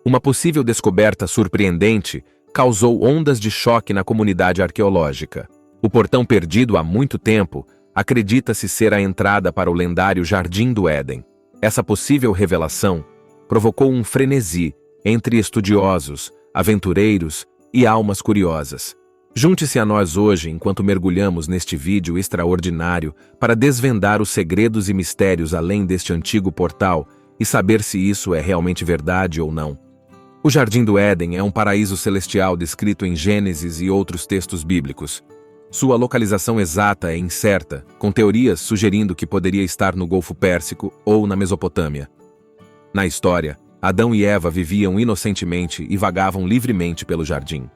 Uma possível descoberta surpreendente causou ondas de choque na comunidade arqueológica. O portão perdido há muito tempo acredita-se ser a entrada para o lendário Jardim do Éden. Essa possível revelação provocou um frenesi entre estudiosos, aventureiros e almas curiosas. Junte-se a nós hoje enquanto mergulhamos neste vídeo extraordinário para desvendar os segredos e mistérios além deste antigo portal e saber se isso é realmente verdade ou não. O Jardim do Éden é um paraíso celestial descrito em Gênesis e outros textos bíblicos. Sua localização exata é incerta, com teorias sugerindo que poderia estar no Golfo Pérsico ou na Mesopotâmia. Na história, Adão e Eva viviam inocentemente e vagavam livremente pelo jardim.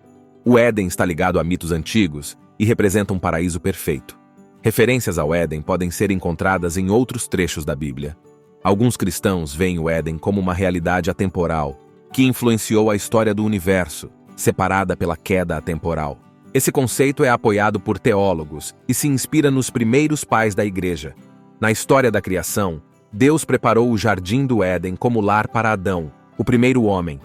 O Éden está ligado a mitos antigos e representa um paraíso perfeito. Referências ao Éden podem ser encontradas em outros trechos da Bíblia. Alguns cristãos veem o Éden como uma realidade atemporal, que influenciou a história do universo, separada pela queda atemporal. Esse conceito é apoiado por teólogos e se inspira nos primeiros pais da Igreja. Na história da criação, Deus preparou o Jardim do Éden como lar para Adão, o primeiro homem.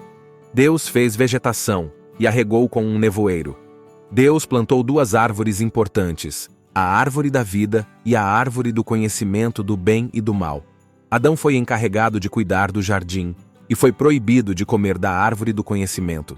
Deus fez vegetação e a regou com um nevoeiro. Deus plantou duas árvores importantes, a árvore da vida e a árvore do conhecimento do bem e do mal. Adão foi encarregado de cuidar do jardim e foi proibido de comer da árvore do conhecimento.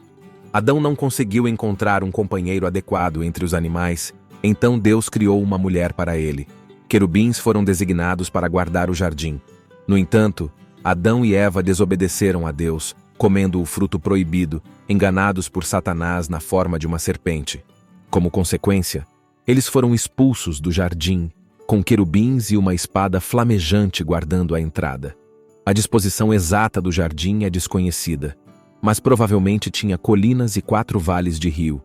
Adão não conseguiu encontrar um companheiro adequado entre os animais, então Deus criou uma mulher para ele. Querubins foram designados para guardar o jardim. No entanto, Adão e Eva desobedeceram a Deus, comendo o fruto proibido, enganados por Satanás na forma de uma serpente. Como consequência, eles foram expulsos do jardim, com querubins e uma espada flamejante guardando a entrada. A disposição exata do jardim é desconhecida, mas provavelmente tinha colinas e 4 vales de rio.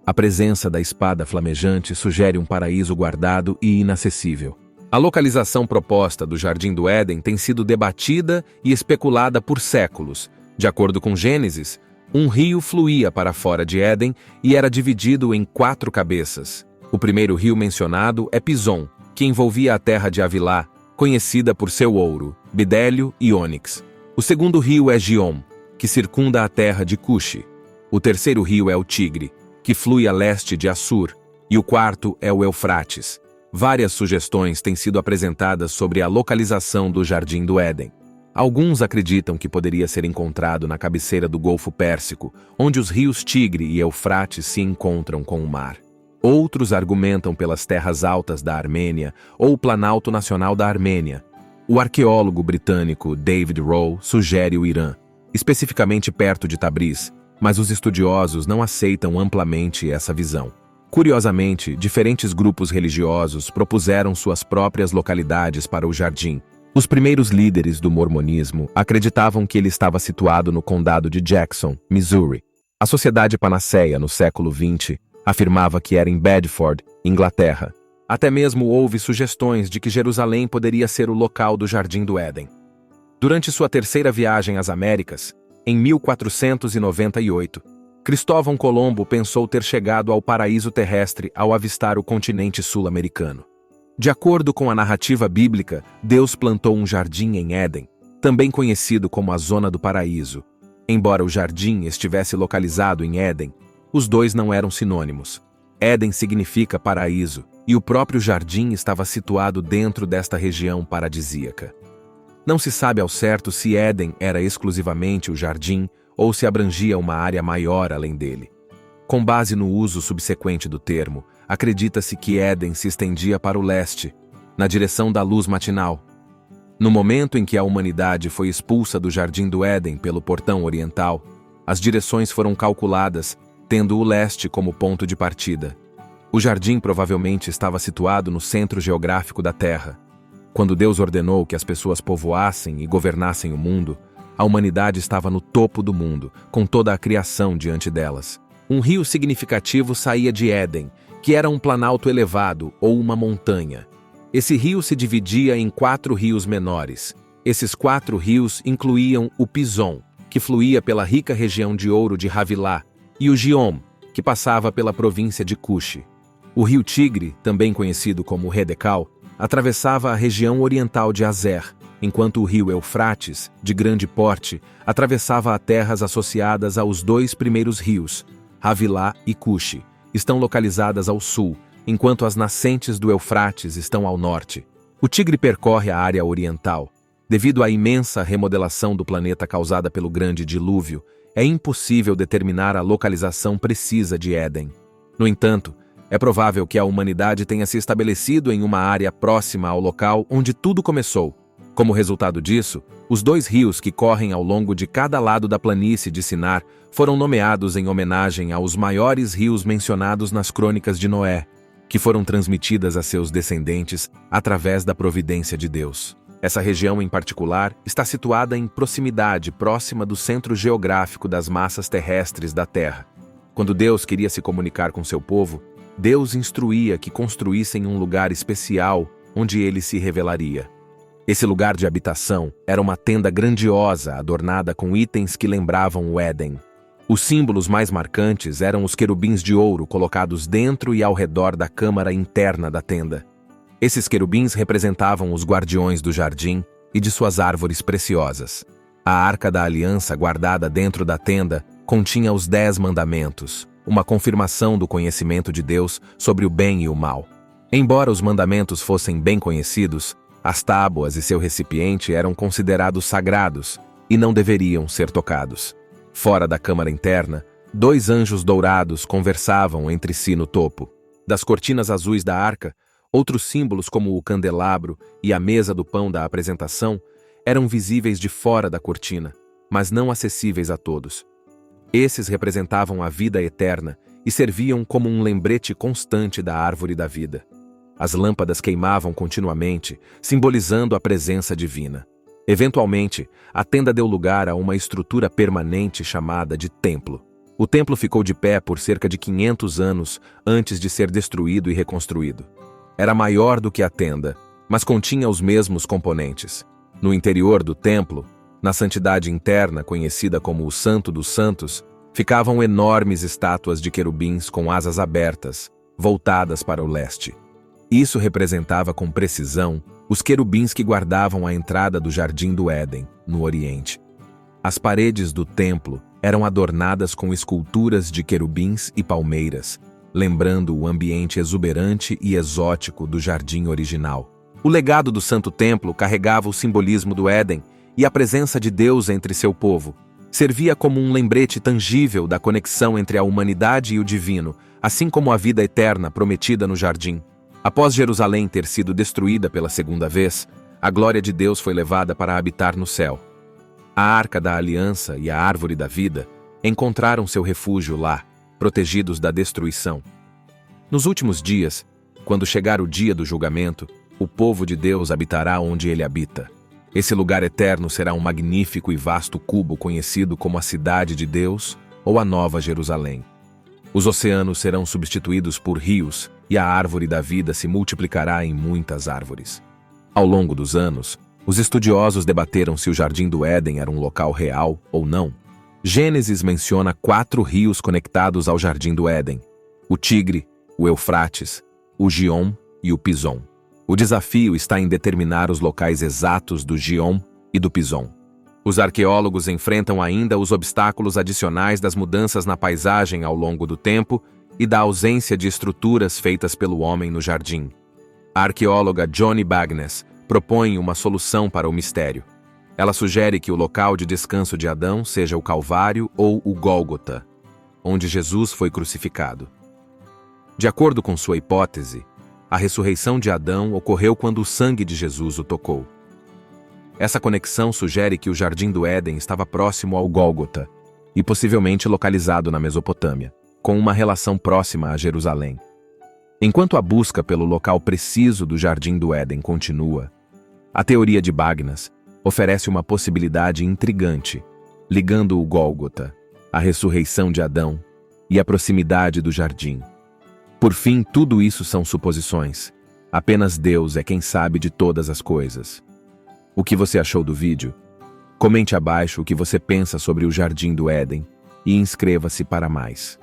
A presença da espada flamejante sugere um paraíso guardado e inacessível. A localização proposta do Jardim do Éden tem sido debatida e especulada por séculos. De acordo com Gênesis, um rio fluía para fora de Éden e era dividido em 4 cabeças. O primeiro rio mencionado é Pison, que envolvia a terra de Havilá, conhecida por seu ouro, bidélio e ônix. O segundo rio é Giom, que circunda a terra de Cuxi. O terceiro rio é o Tigre, que flui a leste de Assur, e o quarto é o Eufrates. Várias sugestões têm sido apresentadas sobre a localização do Jardim do Éden. Alguns acreditam que poderia ser encontrado na cabeceira do Golfo Pérsico, onde os rios Tigre e Eufrates se encontram com o mar. Outros argumentam pelas terras altas da Armênia ou o Planalto Nacional da Armênia. O arqueólogo britânico David Rowe sugere o Irã, especificamente perto de Tabriz, mas os estudiosos não aceitam amplamente essa visão. Curiosamente, diferentes grupos religiosos propuseram suas próprias localidades para o jardim. Os primeiros líderes do mormonismo acreditavam que ele estava situado no condado de Jackson, Missouri. A Sociedade Panaceia, no século XX, afirmava que era em Bedford, Inglaterra. Até mesmo houve sugestões de que Jerusalém poderia ser o local do Jardim do Éden. Durante sua terceira viagem às Américas, em 1498, Cristóvão Colombo pensou ter chegado ao paraíso terrestre ao avistar o continente sul-americano. De acordo com a narrativa bíblica, Deus plantou um jardim em Éden, também conhecido como a Zona do Paraíso. Embora o jardim estivesse localizado em Éden, os dois não eram sinônimos. Éden significa paraíso, e o próprio jardim estava situado dentro desta região paradisíaca. Não se sabe ao certo se Éden era exclusivamente o jardim ou se abrangia uma área maior além dele. Com base no uso subsequente do termo, acredita-se que Éden se estendia para o leste, na direção da luz matinal. No momento em que a humanidade foi expulsa do Jardim do Éden pelo portão oriental, as direções foram calculadas, tendo o leste como ponto de partida. O jardim provavelmente estava situado no centro geográfico da Terra. Quando Deus ordenou que as pessoas povoassem e governassem o mundo, a humanidade estava no topo do mundo, com toda a criação diante delas. Um rio significativo saía de Éden, que era um planalto elevado ou uma montanha. Esse rio se dividia em 4 rios menores. Esses 4 rios incluíam o Pison, que fluía pela rica região de ouro de Havilá, e o Giom, que passava pela província de Cuxi. O rio Tigre, também conhecido como Redecal, atravessava a região oriental de Azer, enquanto o rio Eufrates, de grande porte, atravessava terras associadas aos dois primeiros rios, Havilá e Cuxi, estão localizadas ao sul, enquanto as nascentes do Eufrates estão ao norte. O Tigre percorre a área oriental. Devido à imensa remodelação do planeta causada pelo grande dilúvio, é impossível determinar a localização precisa de Éden. No entanto, é provável que a humanidade tenha se estabelecido em uma área próxima ao local onde tudo começou. Como resultado disso, os dois rios que correm ao longo de cada lado da planície de Sinar foram nomeados em homenagem aos maiores rios mencionados nas crônicas de Noé, que foram transmitidas a seus descendentes através da providência de Deus. Essa região em particular está situada em proximidade próxima do centro geográfico das massas terrestres da Terra. Quando Deus queria se comunicar com seu povo, Deus instruía que construíssem um lugar especial onde ele se revelaria. Esse lugar de habitação era uma tenda grandiosa adornada com itens que lembravam o Éden. Os símbolos mais marcantes eram os querubins de ouro colocados dentro e ao redor da câmara interna da tenda. Esses querubins representavam os guardiões do jardim e de suas árvores preciosas. A Arca da Aliança guardada dentro da tenda continha os 10 mandamentos, uma confirmação do conhecimento de Deus sobre o bem e o mal. Embora os mandamentos fossem bem conhecidos, as tábuas e seu recipiente eram considerados sagrados e não deveriam ser tocados. Fora da câmara interna, 2 anjos dourados conversavam entre si no topo. Das cortinas azuis da arca, outros símbolos como o candelabro e a mesa do pão da apresentação eram visíveis de fora da cortina, mas não acessíveis a todos. Esses representavam a vida eterna e serviam como um lembrete constante da árvore da vida. As lâmpadas queimavam continuamente, simbolizando a presença divina. Eventualmente, a tenda deu lugar a uma estrutura permanente chamada de templo. O templo ficou de pé por cerca de 500 anos antes de ser destruído e reconstruído. Era maior do que a tenda, mas continha os mesmos componentes. No interior do templo, na santidade interna conhecida como o Santo dos Santos, ficavam enormes estátuas de querubins com asas abertas, voltadas para o leste. Isso representava com precisão os querubins que guardavam a entrada do Jardim do Éden, no Oriente. As paredes do templo eram adornadas com esculturas de querubins e palmeiras, lembrando o ambiente exuberante e exótico do jardim original. O legado do Santo Templo carregava o simbolismo do Éden e a presença de Deus entre seu povo. Servia como um lembrete tangível da conexão entre a humanidade e o divino, assim como a vida eterna prometida no jardim. Após Jerusalém ter sido destruída pela segunda vez, a glória de Deus foi levada para habitar no céu. A Arca da Aliança e a Árvore da Vida encontraram seu refúgio lá, protegidos da destruição. Nos últimos dias, quando chegar o dia do julgamento, o povo de Deus habitará onde ele habita. Esse lugar eterno será um magnífico e vasto cubo conhecido como a Cidade de Deus ou a Nova Jerusalém. Os oceanos serão substituídos por rios e a árvore da vida se multiplicará em muitas árvores. Ao longo dos anos, os estudiosos debateram se o Jardim do Éden era um local real ou não. Gênesis menciona 4 rios conectados ao Jardim do Éden: o Tigre, o Eufrates, o Giom e o Pison. O desafio está em determinar os locais exatos do Giom e do Pison. Os arqueólogos enfrentam ainda os obstáculos adicionais das mudanças na paisagem ao longo do tempo e da ausência de estruturas feitas pelo homem no jardim. A arqueóloga Johnny Bagnes propõe uma solução para o mistério. Ela sugere que o local de descanso de Adão seja o Calvário ou o Gólgota, onde Jesus foi crucificado. De acordo com sua hipótese, a ressurreição de Adão ocorreu quando o sangue de Jesus o tocou. Essa conexão sugere que o Jardim do Éden estava próximo ao Gólgota e possivelmente localizado na Mesopotâmia, com uma relação próxima a Jerusalém. Enquanto a busca pelo local preciso do Jardim do Éden continua, a teoria de Bagnas oferece uma possibilidade intrigante, ligando o Gólgota, a ressurreição de Adão e a proximidade do jardim. Por fim, tudo isso são suposições. Apenas Deus é quem sabe de todas as coisas. O que você achou do vídeo? Comente abaixo o que você pensa sobre o Jardim do Éden e inscreva-se para mais.